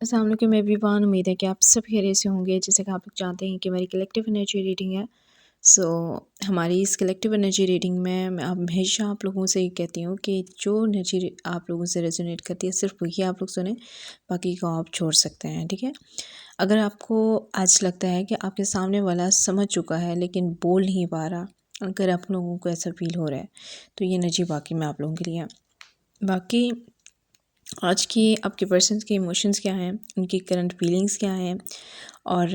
अस्सलाम वालेकुम एवरीवन। उम्मीद है कि आप सब खैरियत से होंगे। जैसे कि आप लोग जानते हैं कि हमारी कलेक्टिव एनर्जी रीडिंग है। हमारी इस कलेक्टिव एनर्जी रीडिंग में मैं हमेशा आप लोगों से ये कहती हूँ कि जो एनर्जी आप लोगों से रेजोनेट करती है सिर्फ वही आप लोग सुने, बाकी को आप छोड़ सकते हैं। ठीक है। अगर आपको आज लगता है कि आपके सामने वाला समझ चुका है लेकिन बोल नहीं पा रहा, अगर आप लोगों को ऐसा फील हो रहा है तो ये एनर्जी बाकी में आप लोगों के लिए है। बाकी आज की आपके पर्सन के इमोशंस क्या हैं, उनकी करंट फीलिंग्स क्या हैं और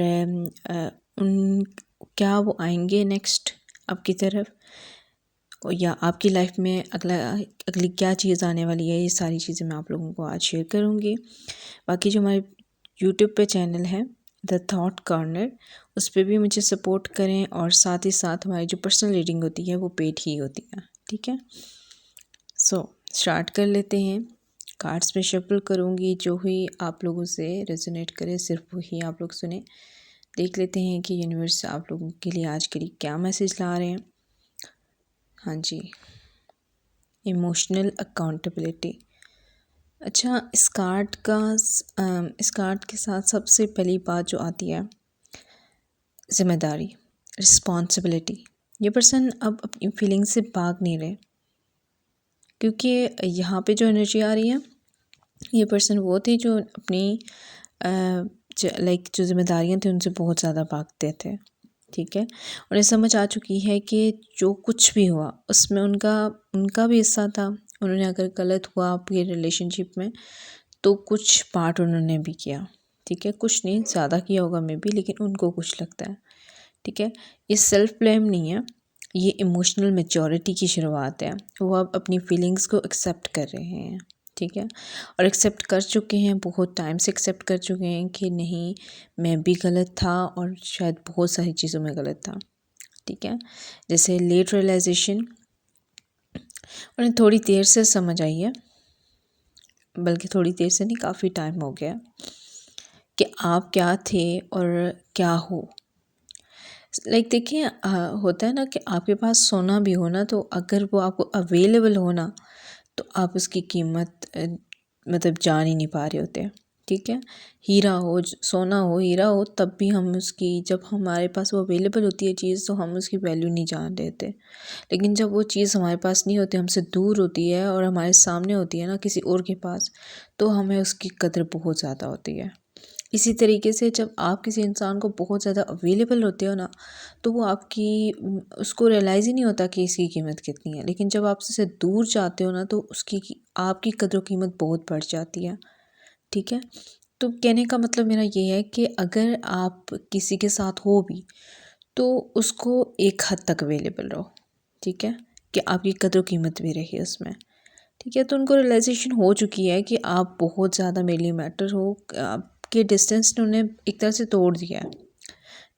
उन क्या वो आएंगे नेक्स्ट आपकी तरफ, या आपकी लाइफ में अगली क्या चीज़ आने वाली है, ये सारी चीज़ें मैं आप लोगों को आज शेयर करूँगी। बाकी जो हमारे यूट्यूब पे चैनल है द थॉट कॉर्नर, उस पर भी मुझे सपोर्ट करें और साथ ही साथ हमारी जो पर्सनल रीडिंग होती है वो पेड ही होती है। ठीक है। स्टार्ट कर लेते हैं। कार्ड्स पे शफल करूँगी, जो ही आप लोगों से रेजोनेट करे सिर्फ वही आप लोग सुने। देख लेते हैं कि यूनिवर्स आप लोगों के लिए आज के लिए क्या मैसेज ला रहे हैं। हाँ जी, इमोशनल अकाउंटेबिलिटी। अच्छा, इस कार्ड के साथ सबसे पहली बात जो आती है जिम्मेदारी, रिस्पॉन्सिबिलिटी। ये पर्सन अब अपनी फीलिंग से भाग नहीं रहे, क्योंकि यहाँ पे जो एनर्जी आ रही है, ये पर्सन वो थे जो अपनी जो जिम्मेदारियाँ थी उनसे बहुत ज़्यादा भागते थे। ठीक है। उन्हें समझ आ चुकी है कि जो कुछ भी हुआ उसमें उनका भी हिस्सा था। उन्होंने अगर गलत हुआ आपके रिलेशनशिप में तो कुछ पार्ट उन्होंने भी किया। ठीक है, कुछ नहीं, ज़्यादा किया होगा मे बी, लेकिन उनको कुछ लगता है। ठीक है। ये सेल्फ ब्लेम नहीं है, ये इमोशनल मैच्योरिटी की शुरुआत है। वो अब अपनी फीलिंग्स को एक्सेप्ट कर रहे हैं। ठीक है। और एक्सेप्ट कर चुके हैं, बहुत टाइम से एक्सेप्ट कर चुके हैं कि नहीं, मैं भी गलत था और शायद बहुत सारी चीज़ों में गलत था। ठीक है। जैसे लेट रियलाइजेशन, उन्हें थोड़ी देर से समझ आई है, बल्कि थोड़ी देर से नहीं, काफ़ी टाइम हो गया कि आप क्या थे और क्या हो। देखिए, होता है ना कि आपके पास सोना भी हो ना, तो अगर वो आपको अवेलेबल हो ना, तो आप उसकी कीमत मतलब जान ही नहीं पा रहे होते। ठीक है। हीरा हो, सोना हो, हीरा हो, तब भी हम उसकी, जब हमारे पास वो अवेलेबल होती है चीज़, तो हम उसकी वैल्यू नहीं जान देते। लेकिन जब वो चीज़ हमारे पास नहीं होती, हमसे दूर होती है और हमारे सामने होती है ना किसी और के पास, तो हमें उसकी कदर बहुत ज़्यादा होती है। इसी तरीके से जब आप किसी इंसान को बहुत ज़्यादा अवेलेबल होते हो ना, तो वो उसको रियलाइज़ ही नहीं होता कि इसकी कीमत कितनी है। लेकिन जब आप उससे दूर जाते हो ना, तो आपकी कदर कीमत बहुत बढ़ जाती है। ठीक है। तो कहने का मतलब मेरा ये है कि अगर आप किसी के साथ हो भी, तो उसको एक हद तक अवेलेबल रहो। ठीक है, कि आपकी कदर कीमत भी रही उसमें। ठीक है। तो उनको रियलाइजेशन हो चुकी है कि आप बहुत ज़्यादा मेरे लिए मैटर हो। आपके डिस्टेंस ने उन्हें एक तरह से तोड़ दिया है।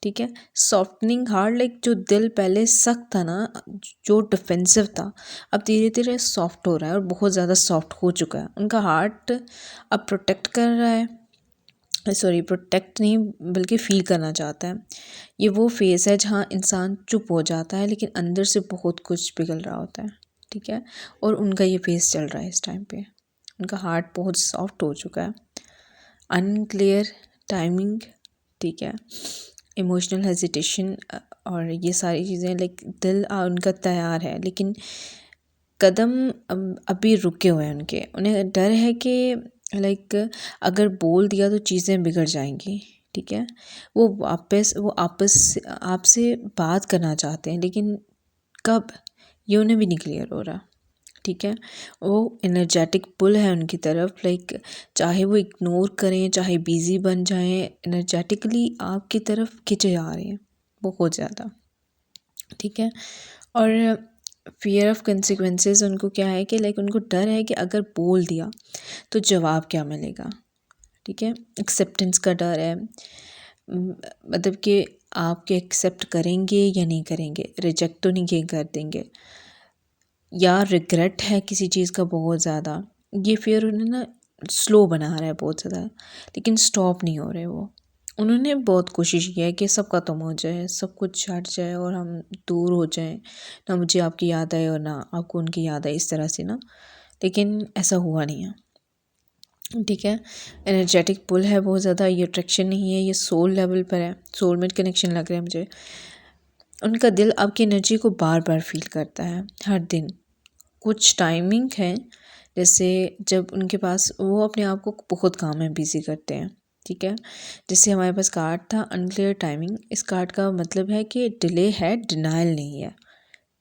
ठीक है। सॉफ्टनिंग हार्ट, जो दिल पहले सख्त था ना, जो डिफेंसिव था, अब धीरे धीरे सॉफ्ट हो रहा है और बहुत ज़्यादा सॉफ्ट हो चुका है। उनका हार्ट अब प्रोटेक्ट कर रहा है, सॉरी, प्रोटेक्ट नहीं बल्कि फील करना चाहता है। ये वो फेज़ है जहाँ इंसान चुप हो जाता है लेकिन अंदर से बहुत कुछ पिघल रहा होता है। ठीक है। और उनका ये फेज़ चल रहा है इस टाइम पे। उनका हार्ट बहुत सॉफ्ट हो चुका है। Unclear timing. ठीक है। इमोशनल हेजिटेशन और ये सारी चीज़ें, दिल उनका तैयार है लेकिन कदम अभी रुके हुए हैं उनके। उन्हें डर है कि अगर बोल दिया तो चीज़ें बिगड़ जाएंगी। ठीक है। वो आपस आपसे बात करना चाहते हैं, लेकिन कब, ये उन्हें भी नहीं क्लियर हो रहा। ठीक है। वो एनर्जेटिक पुल है उनकी तरफ, चाहे वो इग्नोर करें, चाहे बिजी बन जाएं, एनर्जेटिकली आपकी तरफ खिंचे जा रहे हैं बहुत ज़्यादा। ठीक है। और फियर ऑफ कंसिक्वेंसेस उनको क्या है कि उनको डर है कि अगर बोल दिया तो जवाब क्या मिलेगा। ठीक है। एक्सेप्टेंस का डर है, मतलब कि आपके एक्सेप्ट करेंगे या नहीं करेंगे, रिजेक्ट तो नहीं कर देंगे, या रिग्रेट है किसी चीज़ का बहुत ज़्यादा। ये फियर उन्हें ना स्लो बना रहा है बहुत ज़्यादा, लेकिन स्टॉप नहीं हो रहे वो। उन्होंने बहुत कोशिश किया है कि सब ख़त्म हो जाए, सब कुछ हट जाए और हम दूर हो जाएं, ना मुझे आपकी याद आए और ना आपको उनकी याद आए, इस तरह से ना, लेकिन ऐसा हुआ नहीं है। ठीक है। एनर्जेटिक पुल है बहुत ज़्यादा, ये अट्रैक्शन नहीं है, ये सोल लेवल पर है, सोलमेट कनेक्शन लग रहा है मुझे। उनका दिल आपकी एनर्जी को बार बार फील करता है हर दिन। कुछ टाइमिंग है, जैसे जब उनके पास वो अपने आप को बहुत काम में बिजी करते हैं, ठीक है। जैसे हमारे पास कार्ड था अनक्लियर टाइमिंग, इस कार्ड का मतलब है कि डिले है, डिनाइल नहीं है,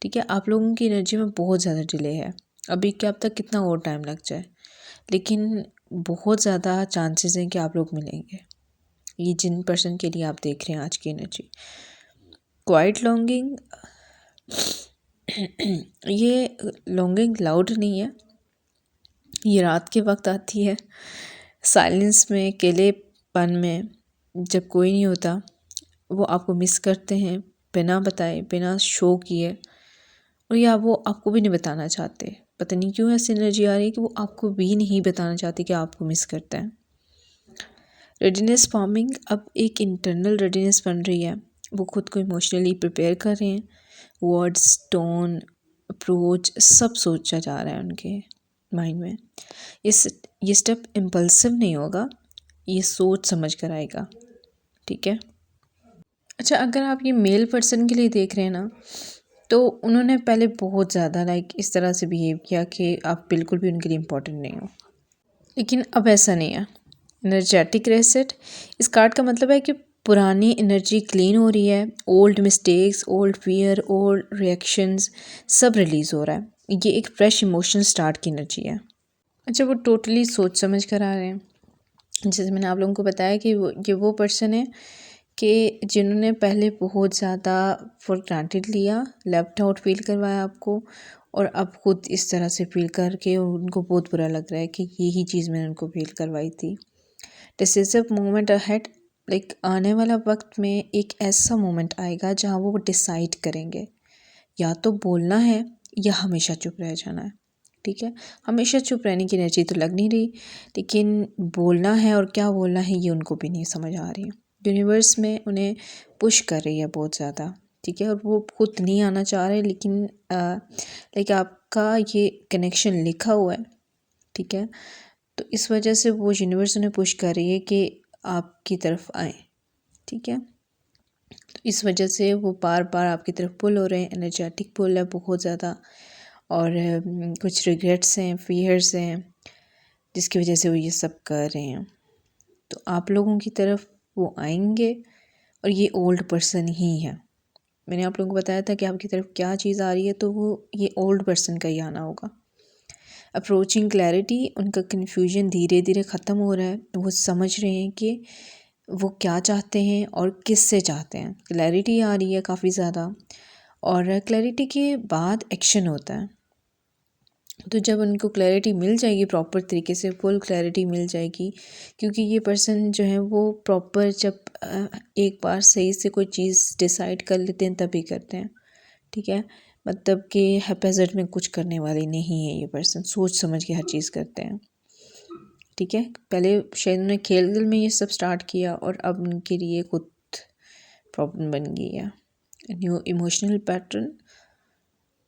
ठीक है। आप लोगों की एनर्जी में बहुत ज़्यादा डिले है, अभी क्या अब तक कितना और टाइम लग जाए, लेकिन बहुत ज़्यादा चांसेस हैं कि आप लोग मिलेंगे। ये जिन पर्सन के लिए आप देख रहे हैं आज की एनर्जी, क्वाइट लॉन्गिंग, ये लॉन्गिंग लाउड नहीं है, ये रात के वक्त आती है, साइलेंस में, अकेलेपन में, जब कोई नहीं होता। वो आपको मिस करते हैं बिना बताए, बिना शो किए, और या वो आपको भी नहीं बताना चाहते। पता नहीं क्यों ऐसी एनर्जी आ रही है कि वो आपको भी नहीं बताना चाहते कि आपको मिस करते हैं। रेडीनेस फॉर्मिंग, अब एक इंटरनल रेडीनेस बन रही है, वो खुद को इमोशनली प्रिपेयर कर रहे हैं। वर्ड्स, टोन, अप्रोच सब सोचा जा रहा है उनके माइंड में। ये स्टेप इम्पल्सिव नहीं होगा, ये सोच समझ कर आएगा, ठीक है। अच्छा, अगर आप ये मेल पर्सन के लिए देख रहे हैं ना, तो उन्होंने पहले बहुत ज़्यादा इस तरह से बिहेव किया कि आप बिल्कुल भी उनके लिए इम्पोर्टेंट नहीं हो, लेकिन अब ऐसा नहीं है। एनर्जेटिक रेसेट, इस कार्ड का मतलब है कि पुरानी एनर्जी क्लीन हो रही है, old mistakes, old fear, old reactions सब रिलीज़ हो रहा है। ये एक फ्रेश इमोशनल स्टार्ट की एनर्जी है। अच्छा, वो टोटली सोच समझ कर आ रहे हैं। जैसे मैंने आप लोगों को बताया कि वो पर्सन है कि जिन्होंने पहले बहुत ज़्यादा फॉर ग्रांटेड लिया, लेफ्ट आउट फील करवाया आपको, और अब खुद इस तरह से फील करके उनको बहुत बुरा लग रहा है कि यही चीज़ मैंने उनको फील करवाई थी। डिसिसिव मोमेंट अहेड, आने वाला वक्त में एक ऐसा मोमेंट आएगा जहाँ वो डिसाइड करेंगे, या तो बोलना है या हमेशा चुप रह जाना है, ठीक है। हमेशा चुप रहने की एनर्जी तो लग नहीं रही, लेकिन बोलना है और क्या बोलना है ये उनको भी नहीं समझ आ रही। यूनिवर्स में उन्हें पुश कर रही है बहुत ज़्यादा, ठीक है, और वो खुद नहीं आना चाह रहे, लेकिन आपका ये कनेक्शन लिखा हुआ है, ठीक है। तो इस वजह से वो यूनिवर्स उन्हें पुश कर रही है कि आपकी तरफ आए, ठीक है। तो इस वजह से वो बार बार आपकी तरफ पुल हो रहे हैं, एनर्जेटिक पुल है बहुत ज़्यादा, और कुछ रिग्रेट्स हैं, फियर्स हैं, जिसकी वजह से वो ये सब कर रहे हैं। तो आप लोगों की तरफ वो आएंगे, और ये ओल्ड पर्सन ही है। मैंने आप लोगों को बताया था कि आपकी तरफ क्या चीज़ आ रही है, तो वो ये ओल्ड पर्सन का ही आना होगा। अप्रोचिंग क्लैरिटी, उनका कन्फ्यूजन धीरे धीरे ख़त्म हो रहा है, वो समझ रहे हैं कि वो क्या चाहते हैं और किससे चाहते हैं। क्लैरिटी आ रही है काफ़ी ज़्यादा, और क्लैरिटी के बाद एक्शन होता है। तो जब उनको क्लैरिटी मिल जाएगी, प्रॉपर तरीके से फुल क्लैरिटी मिल जाएगी, क्योंकि ये पर्सन जो है वो प्रॉपर जब एक बार सही से कोई चीज़ डिसाइड कर लेते हैं तभी करते हैं, ठीक है। मतलब कि हैप्पीज़ेड में कुछ करने वाले नहीं है ये पर्सन, सोच समझ के हर चीज़ करते हैं, ठीक है। पहले शायद उन्होंने खेल खेल में ये सब स्टार्ट किया, और अब उनके लिए खुद प्रॉब्लम बन गई है। न्यू इमोशनल पैटर्न,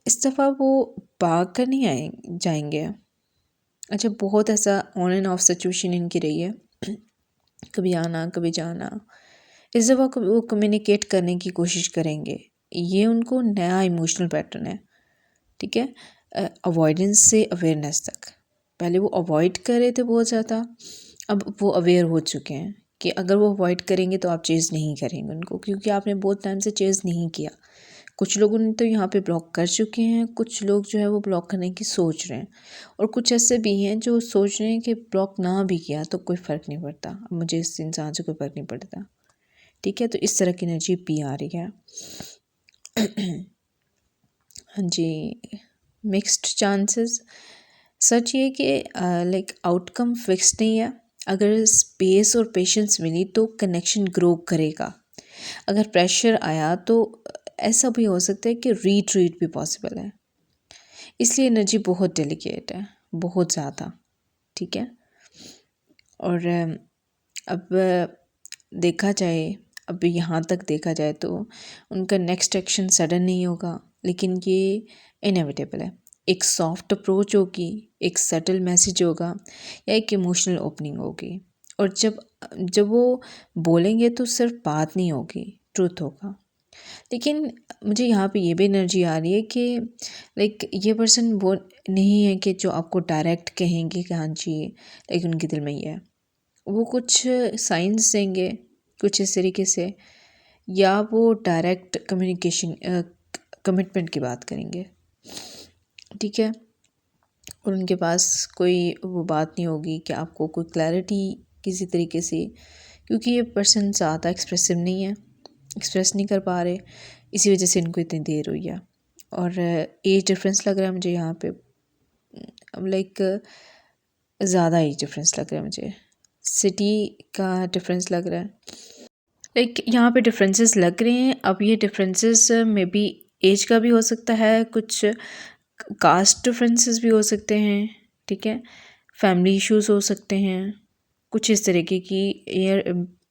इस दफ़ा वो भाग कर नहीं जाएंगे। अच्छा, बहुत ऐसा ऑन एंड ऑफ सिचुएशन इनकी रही है, कभी आना कभी जाना। इस दफ़ा वो कम्युनिकेट करने की कोशिश करेंगे, ये उनको नया इमोशनल पैटर्न है, ठीक है। अवॉइडेंस से अवेयरनेस तक, पहले वो अवॉइड कर रहे थे बहुत ज़्यादा, अब वो अवेयर हो चुके हैं कि अगर वो अवॉइड करेंगे तो आप चेज़ नहीं करेंगे उनको, क्योंकि आपने बहुत टाइम से चेज़ नहीं किया। कुछ लोगों ने तो यहाँ पे ब्लॉक कर चुके हैं, कुछ लोग जो है वो ब्लॉक करने की सोच रहे हैं, और कुछ ऐसे भी हैं जो सोच रहे हैं कि ब्लॉक ना भी किया तो कोई फ़र्क नहीं पड़ता, अब मुझे इस इंसान से कोई फ़र्क नहीं पड़ता, ठीक है। तो इस तरह की एनर्जी भी आ रही है। हाँ जी, मिक्स्ड चांसेस, सच ये कि आउटकम फिक्स नहीं है। अगर स्पेस और पेशेंस मिली तो कनेक्शन ग्रो करेगा। अगर प्रेशर आया तो ऐसा भी हो सकता है कि रीट्रीट भी पॉसिबल है। इसलिए एनर्जी बहुत डेलिकेट है, बहुत ज़्यादा, ठीक है। और अब देखा जाए, अब यहाँ तक देखा जाए तो उनका नेक्स्ट एक्शन सडन नहीं होगा, लेकिन ये इनएविटेबल है। एक सॉफ्ट अप्रोच होगी, एक सटल मैसेज होगा या एक इमोशनल ओपनिंग होगी। और जब जब वो बोलेंगे तो सिर्फ बात नहीं होगी, ट्रुथ होगा। लेकिन मुझे यहाँ पे ये भी एनर्जी आ रही है कि लाइक ये पर्सन वो नहीं है कि जो आपको डायरेक्ट कहेंगे कि हाँ जी, लाइक उनके दिल में ये है। वो कुछ साइंस देंगे कुछ इस तरीके से, या वो डायरेक्ट कम्युनिकेशन कमिटमेंट की बात करेंगे, ठीक है। और उनके पास कोई वो बात नहीं होगी कि आपको कोई क्लैरिटी किसी तरीके से, क्योंकि ये पर्सन ज़्यादा एक्सप्रेसिव नहीं है, एक्सप्रेस नहीं कर पा रहे, इसी वजह से इनको इतनी देर हुई है। और एज डिफरेंस लग रहा है मुझे यहाँ पे, लाइक ज़्यादा एज डिफरेंस लग रहा है मुझे, सिटी का डिफरेंस लग रहा है। लाइक यहाँ पे डिफरेंसेस लग रहे हैं। अब ये डिफरेंसेस में भी एज का भी हो सकता है, कुछ कास्ट डिफरेंसेस भी हो सकते हैं, ठीक है, फैमिली इश्यूज हो सकते हैं, कुछ इस तरीके की एयर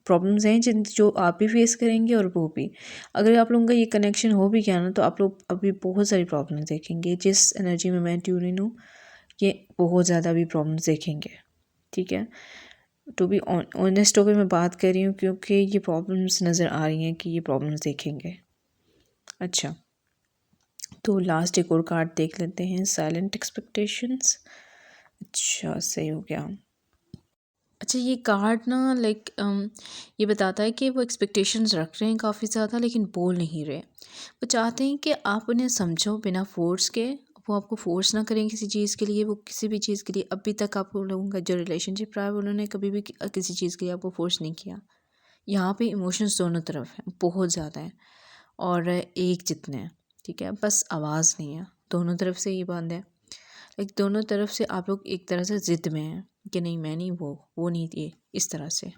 प्रॉब्लम्स हैं जिन जो आप भी फेस करेंगे और वो भी। अगर आप लोगों का ये कनेक्शन हो भी गया ना तो आप लोग अभी बहुत सारी प्रॉब्लम्स देखेंगे। जिस एनर्जी में मैं ट्यून इन हूँ ये बहुत ज़्यादा भी प्रॉब्लम्स देखेंगे, ठीक है। टू बी ऑनेस्ट होकर मैं बात कर रही हूँ क्योंकि ये प्रॉब्लम्स नज़र आ रही हैं कि ये प्रॉब्लम्स देखेंगे। अच्छा, तो लास्ट एक और कार्ड देख लेते हैं, साइलेंट एक्सपेक्टेशंस। अच्छा, सही हो गया। अच्छा, ये कार्ड ना लाइक ये बताता है कि वो एक्सपेक्टेशंस रख रहे हैं काफ़ी ज़्यादा, लेकिन बोल नहीं रहे। वो चाहते हैं कि आप उन्हें समझो बिना फोर्स के, वो आपको फोर्स ना करें किसी चीज़ के लिए, वो किसी भी चीज़ के लिए। अभी तक आप लोगों का जो रिलेशनशिप रहा है उन्होंने कभी भी किसी चीज़ के लिए आपको फोर्स नहीं किया। यहाँ पे इमोशंस दोनों तरफ हैं, बहुत ज़्यादा हैं और एक जितने हैं, ठीक है, बस आवाज़ नहीं है। दोनों तरफ से ये बात है, लाइक दोनों तरफ से आप लोग एक तरह से ज़िद में हैं कि नहीं मैं नहीं, वो नहीं, ये इस तरह से।